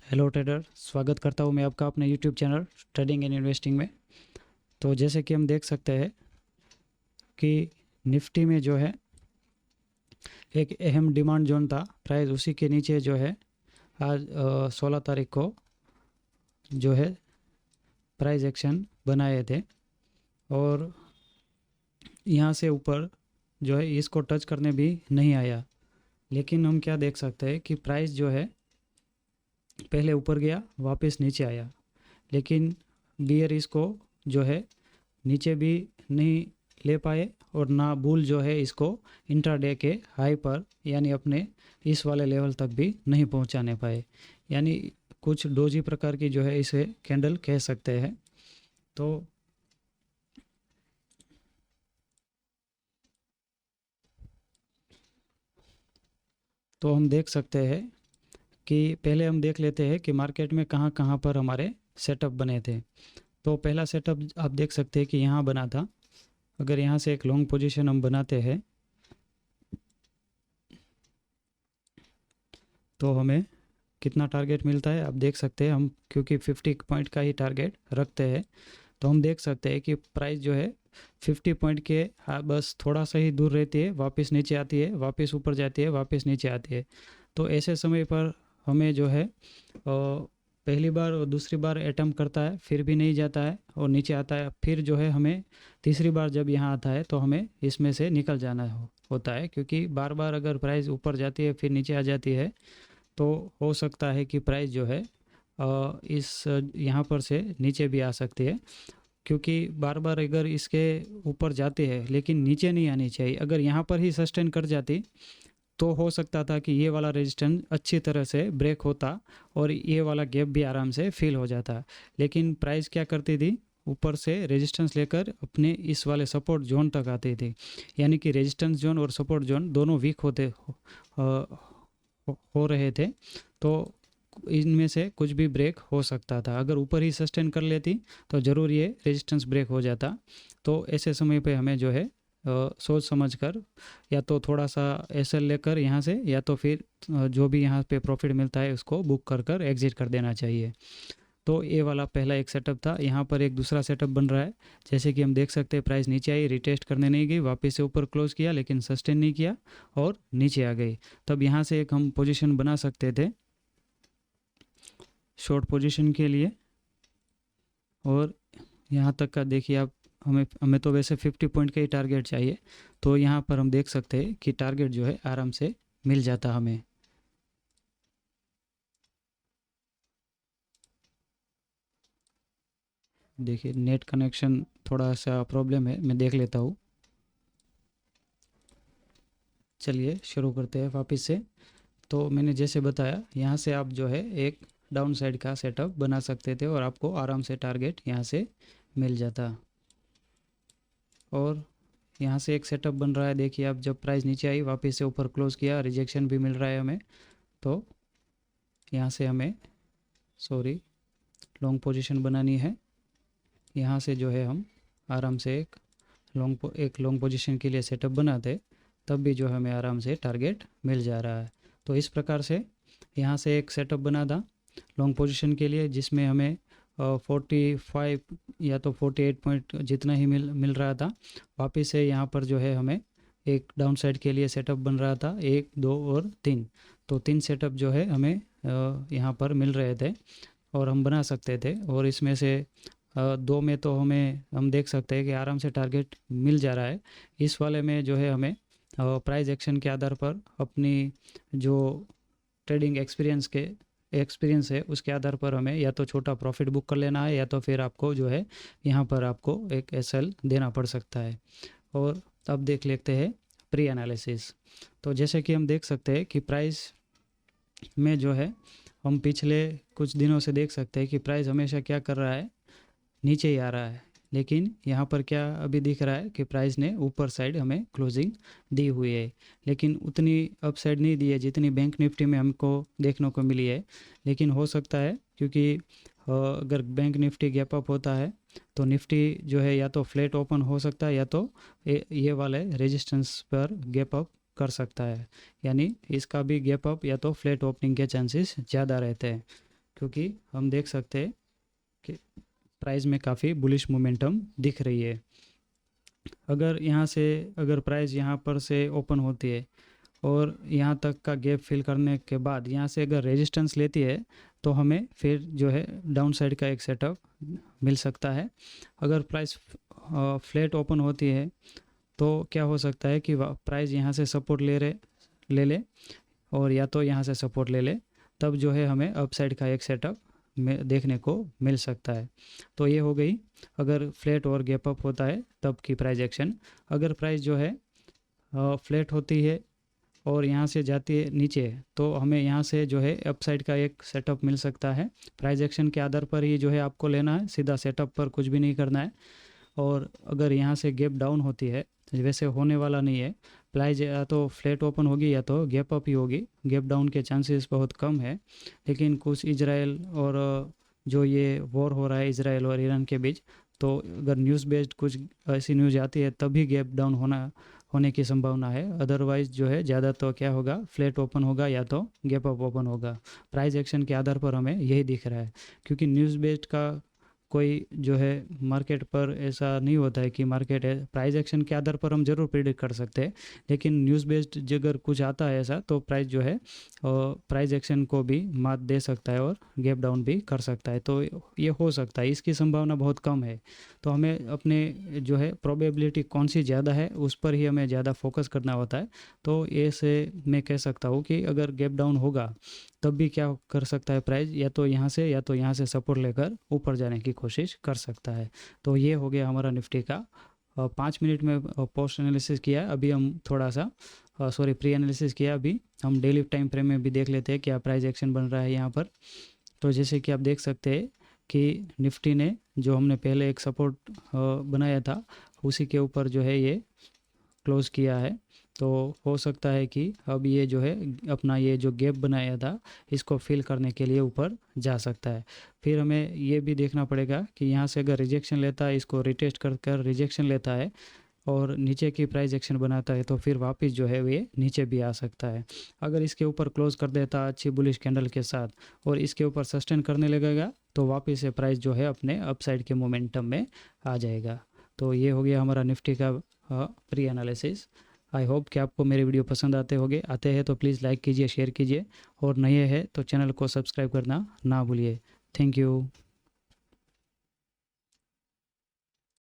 Hello trader, स्वागत करता हूँ मैं आपका अपने YouTube channel trading and investing में। तो जैसे कि हम देख सकते हैं कि निफ्टी में जो है एक अहम डिमांड जोन था, प्राइस उसी के नीचे जो है आज 16 तारीख को जो है प्राइस एक्शन बनाए थे और यहाँ से ऊपर जो है इसको टच करने भी नहीं आया। लेकिन हम क्या देख सकते हैं कि प्राइस जो है पहले ऊपर गया, वापस नीचे आया, लेकिन बियर इसको जो है नीचे भी नहीं ले पाए और ना बुल जो है इसको इंट्राडे के हाई पर यानी अपने इस वाले लेवल तक भी नहीं पहुंचाने पाए। यानी कुछ डोजी प्रकार की जो है इसे कैंडल कह सकते हैं। तो हम देख सकते हैं कि पहले हम देख लेते हैं कि मार्केट में कहाँ कहाँ पर हमारे सेटअप बने थे। तो पहला सेटअप आप देख सकते हैं कि यहाँ बना था। अगर यहाँ से एक लॉन्ग पोजीशन हम बनाते हैं तो हमें कितना टारगेट मिलता है आप देख सकते हैं। हम क्योंकि 50 पॉइंट का ही टारगेट रखते हैं तो हम देख सकते हैं कि प्राइस जो है 50 पॉइंट के बस थोड़ा सा ही दूर रहती है, वापस नीचे आती है, वापस ऊपर जाती है, वापस नीचे आती है। तो ऐसे समय पर हमें जो है पहली बार और दूसरी बार अटैम्प्ट करता है, फिर भी नहीं जाता है और नीचे आता है। फिर जो है हमें तीसरी बार जब यहाँ आता है तो हमें इसमें से निकल जाना होता है, क्योंकि बार बार अगर प्राइस ऊपर जाती है फिर नीचे आ जाती है तो हो सकता है कि प्राइस जो है इस यहाँ पर से नीचे भी आ सकती है। क्योंकि बार बार अगर इसके ऊपर जाते हैं लेकिन नीचे नहीं आनी चाहिए, अगर यहाँ पर ही सस्टेन कर जाती तो हो सकता था कि ये वाला रेजिस्टेंस अच्छी तरह से ब्रेक होता और ये वाला गैप भी आराम से फिल हो जाता। लेकिन प्राइस क्या करती थी, ऊपर से रेजिस्टेंस लेकर अपने इस वाले सपोर्ट जोन तक आती थी। यानी कि रेजिस्टेंस जोन और सपोर्ट जोन दोनों वीक हो रहे थे। तो इनमें से कुछ भी ब्रेक हो सकता था। अगर ऊपर ही सस्टेन कर लेती तो ज़रूर ये रेजिस्टेंस ब्रेक हो जाता। तो ऐसे समय पे हमें जो है सोच समझ कर या तो थोड़ा सा एसएल लेकर यहाँ से, या तो फिर जो भी यहाँ पे प्रॉफिट मिलता है उसको बुक कर कर एग्जिट कर देना चाहिए। तो ये वाला पहला एक सेटअप था। यहाँ पर एक दूसरा सेटअप बन रहा है। जैसे कि हम देख सकते हैं प्राइस नीचे आई, रिटेस्ट करने नहीं गई, वापस से ऊपर क्लोज किया लेकिन सस्टेन नहीं किया और नीचे आ गई। तब यहाँ से एक हम पोजीशन बना सकते थे शॉर्ट पोजीशन के लिए। और यहाँ तक का देखिए आप, हमें हमें तो वैसे 50 पॉइंट का ही टारगेट चाहिए। तो यहाँ पर हम देख सकते हैं कि टारगेट जो है आराम से मिल जाता हमें। देखिए नेट कनेक्शन थोड़ा सा प्रॉब्लम है, मैं देख लेता हूँ। चलिए शुरू करते हैं वापस से। तो मैंने जैसे बताया, यहाँ से आप जो है एक डाउन साइड का सेटअप बना सकते थे और आपको आराम से टारगेट यहाँ से मिल जाता। और यहाँ से एक सेटअप बन रहा है, देखिए आप, जब प्राइस नीचे आई वापस से ऊपर क्लोज किया, रिजेक्शन भी मिल रहा है हमें। तो यहाँ से हमें लॉन्ग पोजीशन बनानी है। यहाँ से जो है हम आराम से एक लॉन्ग पोजीशन के लिए सेटअप बनाते, तब भी जो हमें आराम से टारगेट मिल जा रहा है। तो इस प्रकार से यहाँ से एक सेटअप बना था लॉन्ग पोजीशन के लिए, जिसमें हमें 45 या तो 48 पॉइंट जितना ही मिल रहा था। वापस से यहाँ पर जो है हमें एक डाउन साइड के लिए सेटअप बन रहा था, 1 2 और 3। तो 3 सेटअप जो है हमें यहाँ पर मिल रहे थे और हम बना सकते थे। और इसमें से 2 में तो हम देख सकते हैं कि आराम से टारगेट मिल जा रहा है। इस वाले में जो है हमें प्राइस एक्शन के आधार पर अपनी जो ट्रेडिंग एक्सपीरियंस है उसके आधार पर हमें या तो छोटा प्रॉफिट बुक कर लेना है, या तो फिर आपको जो है यहाँ पर आपको एक एसएल देना पड़ सकता है। और अब देख लेते हैं प्री एनालिसिस। तो जैसे कि हम देख सकते हैं कि प्राइस में जो है हम पिछले कुछ दिनों से देख सकते हैं कि प्राइस हमेशा क्या कर रहा है, नीचे ही आ रहा है। लेकिन यहाँ पर क्या अभी दिख रहा है कि प्राइस ने ऊपर साइड हमें क्लोजिंग दी हुई है, लेकिन उतनी अप साइड नहीं दी है जितनी बैंक निफ्टी में हमको देखने को मिली है। लेकिन हो सकता है क्योंकि अगर बैंक निफ्टी गैप अप होता है तो निफ्टी जो है या तो फ्लैट ओपन हो सकता है, या तो ये वाले रेजिस्टेंस पर गैप अप कर सकता है। यानी इसका भी गैप अप या तो फ्लैट ओपनिंग के चांसेस ज़्यादा रहते हैं, क्योंकि हम देख सकते हैं कि प्राइस में काफ़ी बुलिश मोमेंटम दिख रही है। अगर प्राइस यहाँ पर से ओपन होती है और यहाँ तक का गैप फिल करने के बाद यहाँ से अगर रेजिस्टेंस लेती है तो हमें फिर जो है डाउन साइड का एक सेटअप मिल सकता है। अगर प्राइस फ्लैट ओपन होती है तो क्या हो सकता है कि प्राइस यहाँ से सपोर्ट ले ले और या तो यहाँ से सपोर्ट ले ले, तब जो है हमें अप साइड का एक सेटअप में देखने को मिल सकता है। तो ये हो गई अगर फ्लैट और गैप अप होता है तब की प्राइस एक्शन। अगर प्राइस जो है फ्लैट होती है और यहाँ से जाती है नीचे तो हमें यहाँ से जो है अप साइड का एक सेटअप मिल सकता है। प्राइस एक्शन के आधार पर ही जो है आपको लेना है, सीधा सेटअप पर कुछ भी नहीं करना है। और अगर यहाँ से गैप डाउन होती है, वैसे होने वाला नहीं है, प्राइस या तो फ्लैट ओपन होगी या तो गैप अप ही होगी, गैप डाउन के चांसेस बहुत कम है। लेकिन कुछ इजराइल और जो ये वॉर हो रहा है इजराइल और ईरान के बीच, तो अगर न्यूज़ बेस्ड कुछ ऐसी न्यूज़ आती है तभी गैप डाउन होने की संभावना है। अदरवाइज़ जो है ज़्यादा तो क्या होगा, फ्लैट ओपन होगा या तो गैप अप ओपन होगा। प्राइस एक्शन के आधार पर हमें यही दिख रहा है, क्योंकि न्यूज़ बेस्ड का कोई जो है मार्केट पर ऐसा नहीं होता है कि मार्केट है। प्राइस एक्शन के आधार पर हम ज़रूर प्रिडिक्ट कर सकते हैं, लेकिन न्यूज़ बेस्ड अगर कुछ आता है ऐसा तो प्राइस जो है प्राइस एक्शन को भी मात दे सकता है और गैप डाउन भी कर सकता है। तो ये हो सकता है, इसकी संभावना बहुत कम है। तो हमें अपने जो है प्रोबेबिलिटी कौन सी ज़्यादा है उस पर ही हमें ज़्यादा फोकस करना होता है। तो ऐसे मैं कह सकता हूँ कि अगर गैप डाउन होगा तब भी क्या कर सकता है प्राइस, या तो यहाँ से सपोर्ट लेकर ऊपर जाने की कोशिश कर सकता है। तो ये हो गया हमारा निफ्टी का 5 मिनट में पोस्ट एनालिसिस किया। अभी हम थोड़ा सा प्री एनालिसिस किया। अभी हम डेली टाइम फ्रेम में भी देख लेते हैं क्या प्राइस एक्शन बन रहा है यहाँ पर। तो जैसे कि आप देख सकते हैं कि निफ्टी ने जो हमने पहले एक सपोर्ट बनाया था उसी के ऊपर जो है ये क्लोज़ किया है। तो हो सकता है कि अब ये जो है अपना ये जो गैप बनाया था इसको फिल करने के लिए ऊपर जा सकता है। फिर हमें ये भी देखना पड़ेगा कि यहाँ से अगर रिजेक्शन लेता है, इसको रिटेस्ट कर रिजेक्शन लेता है और नीचे की प्राइस एक्शन बनाता है तो फिर वापस जो है ये नीचे भी आ सकता है। अगर इसके ऊपर क्लोज कर देता अच्छी बुलिश कैंडल के साथ और इसके ऊपर सस्टेन करने लगेगा तो वापस से प्राइस जो है अपने अपसाइड के मोमेंटम में आ जाएगा। तो ये हो गया हमारा निफ्टी का प्री एनालिसिस। आई होप कि आपको मेरे वीडियो पसंद आते हैं तो प्लीज़ लाइक कीजिए, शेयर कीजिए और नए हैं तो चैनल को सब्सक्राइब करना ना भूलिए। Thank you.